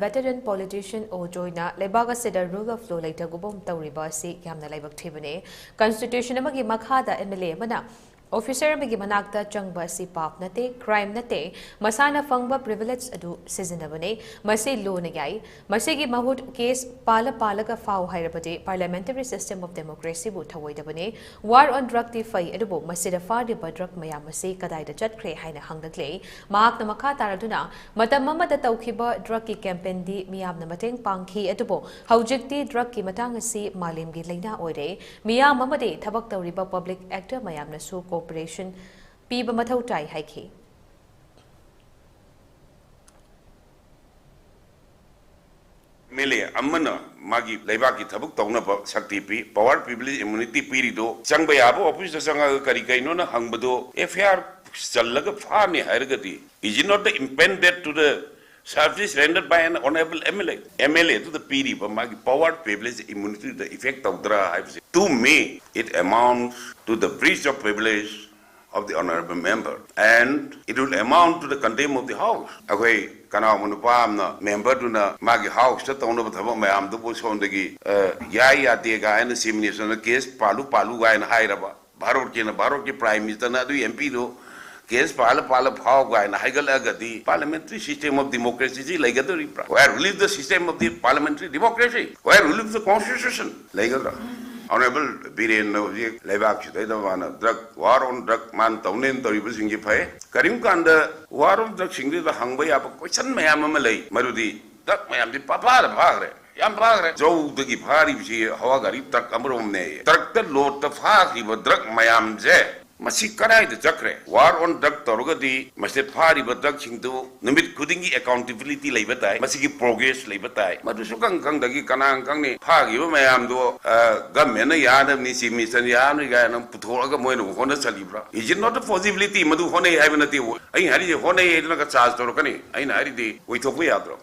Veteran politician O.Joy na lebaga sida rule of law later gubom tawriba si yamna laibak thibane constitution amagi makhada MLA mana officer amagi manakta changba si pap nate crime nate masana fangba privilege adu sizinabane masi law na gai masigi mahut case palaga fau hairabade parliamentary system of democracy bu thawoidabane war on drug ti fai adubo masida fariba drug mayamsi kadaida chatkhre haina hangdagle mahak na makha taraduna matam mamada tawkhiba drug ki campaign di miyam na mateng panghi adubo haujikti drug ki matang asi malim gi leina oire miyam mamade thabak tawriba public actor mayam na su cooperation piba mathau tai haiki मेले अमन मागी लेबा की थबुक तौना शक्ति पी power privilege immunity पीरिदो चंग बयाबो ऑफिस संग करी कइनो न हंगबदो एफआर चललग फाने हरगति is not the impediment to the service rendered by an honorable MLA to the PD but magi power privilege immunity the effect of dra to me it amounts to the breach of privilege of the honorable member and it will amount to the contempt of the house okay kana munupam na member to na magi house ta tawna thaba mayam du bosondagi ya te ga and simulation case palu ga na hairaba bharot ki prime minister na du MP do case pala phau ga na haigal agati parliamentary system of democracy ji laigadori where will the system of the parliamentary democracy where will the constitution laigadra Honorable Biren Lebak Chitaidawana drug war on drug man Taunen Toribu Singi Pai Karim Kanda war on drug Singli the Hangbay up question Mayamalay Marudi drug Mayam the Papa the Pagre Yam Pagre Joe the Gipari Hawagari Truck Amrone Truck the load the Fag he would drug Mayam Je Masi kadaida chatkhre war on drug torogadi masi fariba drug singdu numit khudingi accountability leibatai masi ki progress leibatai madu sukang kang dagi kanang kang ni phagi ba mayam do government na yada ni si mission ya ni ga nam puthoraga moina hona salibra is it not a possibility madu hone haibnati ai hari hone na ka charge torokani ai na hari di withokwe yadro